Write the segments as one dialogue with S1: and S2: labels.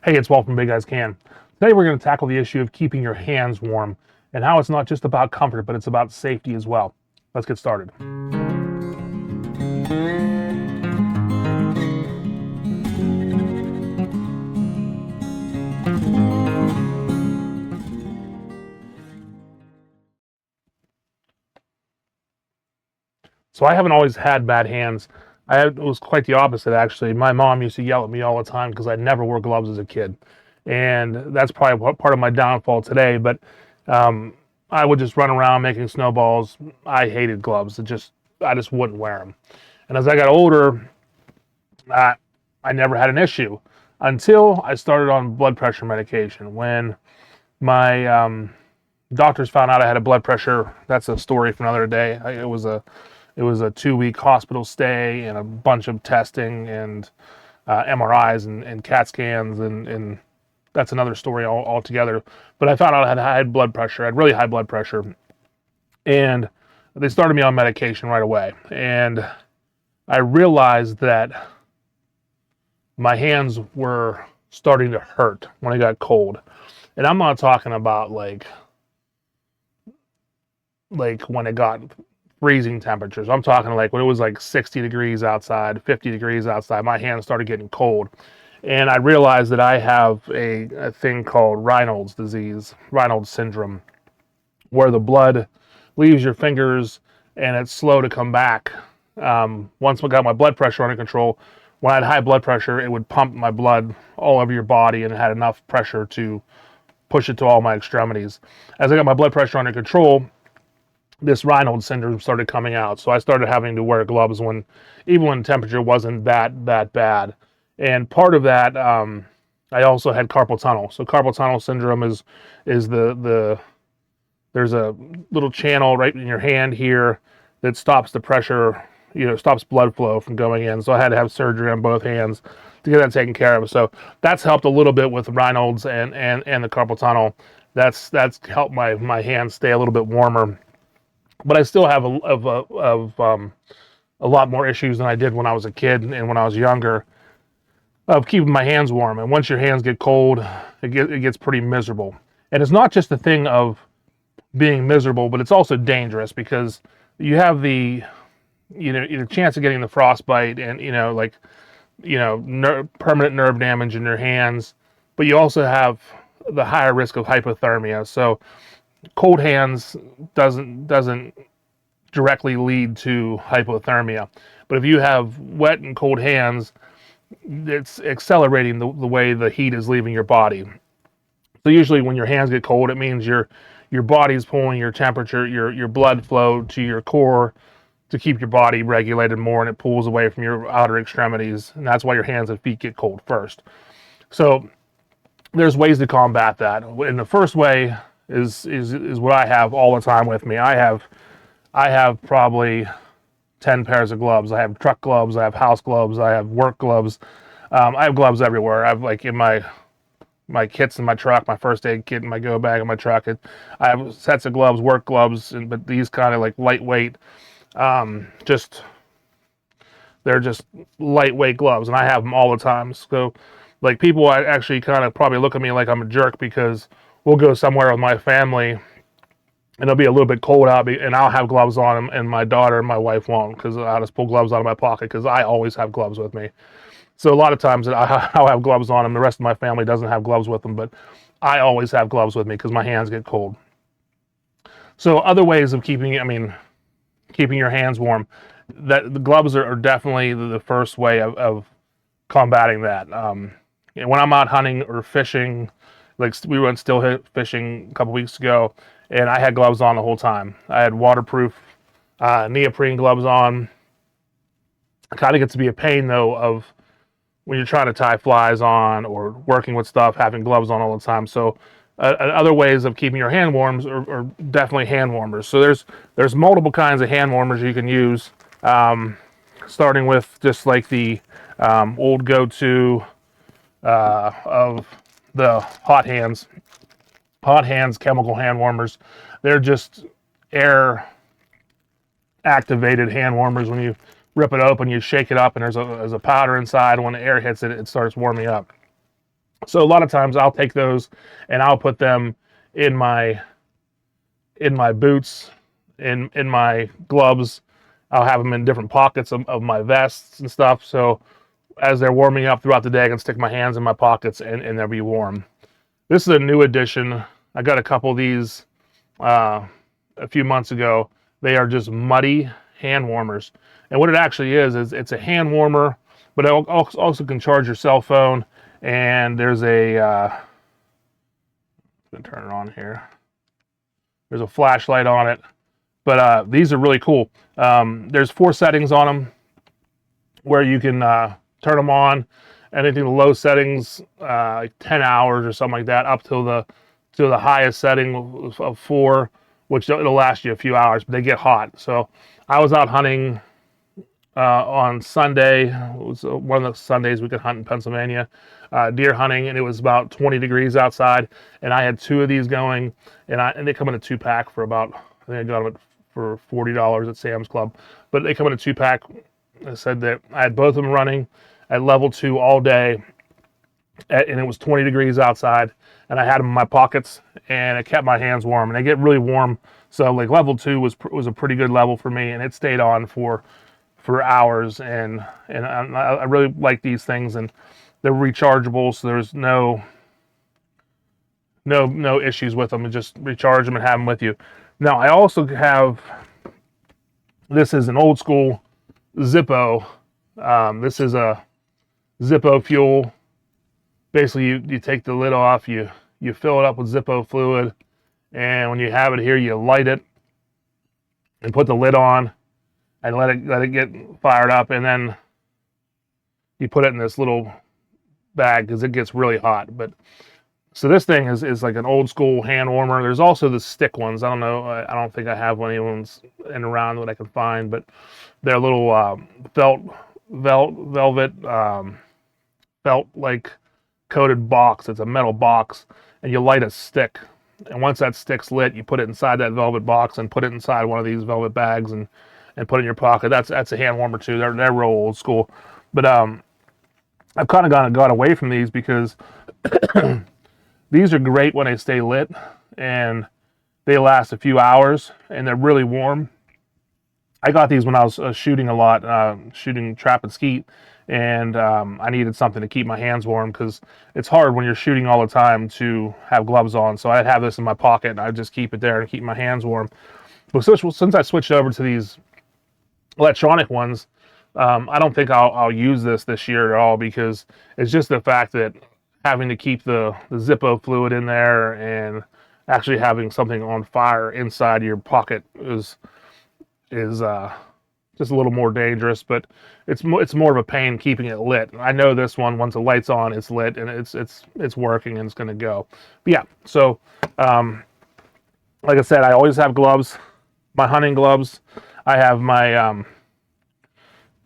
S1: Hey, it's Walt from Big Guys Can. Today we're going to tackle the issue of keeping your hands warm and how it's not just about comfort, but it's about safety as well. Let's get started. So I haven't always had bad hands. It was quite the opposite, actually. My mom used to yell at me all the time because I never wore gloves as a kid. And that's probably part of my downfall today. But um, I would just run around making snowballs. I hated gloves. I just wouldn't wear them. And as I got older, I, I never had an issue until I started on blood pressure medication. When my doctors found out I had a blood pressure, that's a story for another day. It was a 2 week hospital stay and a bunch of testing and MRIs and CAT scans and that's another story altogether. But I found out I had high blood pressure. I had really high blood pressure, and they started me on medication right away. And I realized that my hands were starting to hurt when it got cold. And I'm not talking about like when it got freezing temperatures. I'm talking like when it was like 60 degrees outside, 50 degrees outside, my hands started getting cold. And I realized that I have a thing called Raynaud's disease, Raynaud's syndrome, where the blood leaves your fingers and it's slow to come back. Once I got my blood pressure under control, when I had high blood pressure, it would pump my blood all over your body and it had enough pressure to push it to all my extremities. As I got my blood pressure under control, this Raynaud's syndrome started coming out. So I started having to wear gloves even when temperature wasn't that bad. And part of that, I also had carpal tunnel. So carpal tunnel syndrome is the there's a little channel right in your hand here that stops the pressure, stops blood flow from going in. So I had to have surgery on both hands to get that taken care of. So that's helped a little bit with Raynaud's and the carpal tunnel. That's helped my hands stay a little bit warmer, but I still have a lot more issues than I did when I was a kid and when I was younger of keeping my hands warm. And once your hands get cold, it gets pretty miserable. And it's not just a thing of being miserable, but it's also dangerous because you have the chance of getting the frostbite and permanent nerve damage in your hands, but you also have the higher risk of hypothermia. So cold hands doesn't directly lead to hypothermia. But if you have wet and cold hands, it's accelerating the way the heat is leaving your body. So usually when your hands get cold, it means your body's pulling your temperature, your blood flow to your core to keep your body regulated more, and it pulls away from your outer extremities, and that's why your hands and feet get cold first. So there's ways to combat that. And the first way is what I have all the time with me. I have probably 10 pairs of gloves. I have truck gloves, I have house gloves, I have work gloves. I have gloves everywhere. I have like in my kits in my truck, my first aid kit in my go bag in my truck. I have sets of gloves, work gloves, but these kind of like lightweight, just they're just lightweight gloves, and I have them all the time. So, like people actually kind of probably look at me like I'm a jerk because we'll go somewhere with my family and it'll be a little bit cold out, and I'll have gloves on, and my daughter and my wife won't because I'll just pull gloves out of my pocket because I always have gloves with me. So a lot of times I'll have gloves on them. The rest of my family doesn't have gloves with them, but I always have gloves with me because my hands get cold. So other ways of keeping your hands warm, that the gloves are definitely the first way of combating that. When I'm out hunting or fishing, like we went still fishing a couple weeks ago, and I had gloves on the whole time. I had waterproof neoprene gloves on. It kind of gets to be a pain though of when you're trying to tie flies on or working with stuff, having gloves on all the time. So other ways of keeping your hand warms are definitely hand warmers. So there's multiple kinds of hand warmers you can use, starting with just like the old go-to of the hot hands chemical hand warmers. They're just air activated hand warmers. When you rip it open, you shake it up, and there's a powder inside. When the air hits it, it starts warming up. So a lot of times I'll take those and I'll put them in my boots, in my gloves. I'll have them in different pockets of my vests and stuff. So as they're warming up throughout the day, I can stick my hands in my pockets and they'll be warm. This is a new addition. I got a couple of these a few months ago. They are just muddy hand warmers. And what it actually is it's a hand warmer, but it also can charge your cell phone. And there's a, I'm going to turn it on here. There's a flashlight on it. But these are really cool. There's 4 settings on them where you can turn them on. Anything to low settings, like 10 hours or something like that, up to the highest setting of 4, which it'll last you a few hours, but they get hot. So I was out hunting on Sunday. It was one of the Sundays we could hunt in Pennsylvania, deer hunting, and it was about 20 degrees outside. And I had 2 of these going, and they come in a 2-pack for about, I think I got them for $40 at Sam's Club. But they come in a 2-pack. I said that I had both of them running at level 2 all day, and it was 20 degrees outside, and I had them in my pockets, and it kept my hands warm, and they get really warm. So like level 2 was a pretty good level for me, and it stayed on for hours, and I really like these things, and they're rechargeable, so there's no issues with them. And just recharge them and have them with you. Now I also have, this is an old school Zippo. This is a Zippo fuel. Basically, you take the lid off, you fill it up with Zippo fluid, and when you have it here, you light it and put the lid on and let it get fired up, and then you put it in this little bag because it gets really hot. But so this thing is like an old school hand warmer. There's also the stick ones. I don't know. I don't think I have any ones in around that I can find, but they're little velvet felt like coated box. It's a metal box, and you light a stick, and once that stick's lit, you put it inside that velvet box and put it inside one of these velvet bags and put it in your pocket. That's a hand warmer too. They're real old school. But I've kind of got away from these because these are great when they stay lit and they last a few hours and they're really warm. I got these when I was shooting a lot, shooting trap and skeet, and I needed something to keep my hands warm because it's hard when you're shooting all the time to have gloves on. So I'd have this in my pocket and I'd just keep it there and keep my hands warm. But since I switched over to these electronic ones, I don't think I'll use this year at all, because it's just the fact that having to keep the Zippo fluid in there and actually having something on fire inside your pocket is just a little more dangerous. But it's more of a pain keeping it lit. I know this one, once the light's on, it's lit and it's working and it's going to go. But yeah, so like I said, I always have gloves, my hunting gloves. I have my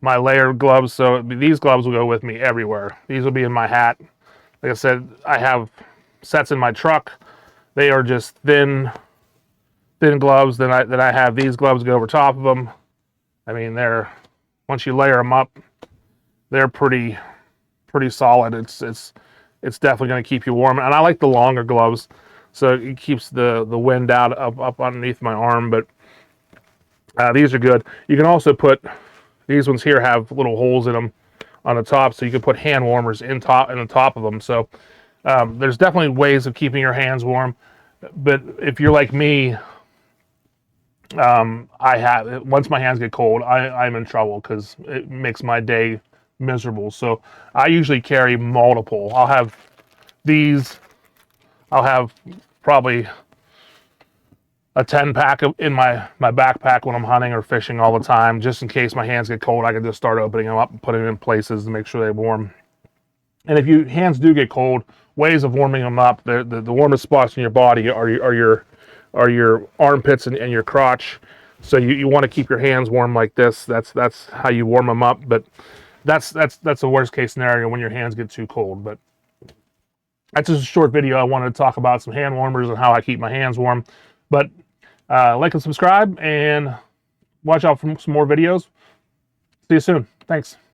S1: my layered gloves, so these gloves will go with me everywhere. These will be in my hat. Like I said, I have sets in my truck. They are just thin gloves. Then I have these gloves go over top of them. I mean, once you layer them up, they're pretty solid. It's definitely going to keep you warm. And I like the longer gloves, so it keeps the wind out up underneath my arm. But these are good. You can also put, these ones here have little holes in them on the top, so you can put hand warmers in the top of them. So there's definitely ways of keeping your hands warm. But if you're like me, once my hands get cold, I'm in trouble because it makes my day miserable. So I usually carry multiple. I'll have these. I'll have probably a 10-pack in my backpack when I'm hunting or fishing all the time, just in case my hands get cold. I can just start opening them up and putting them in places to make sure they're warm. And if your hands do get cold, ways of warming them up, the warmest spots in your body are your armpits and your crotch. So you want to keep your hands warm like this. That's how you warm them up. But that's the worst case scenario, when your hands get too cold. But that's just a short video. I wanted to talk about some hand warmers and how I keep my hands warm. But like and subscribe, and watch out for some more videos. See you soon. Thanks.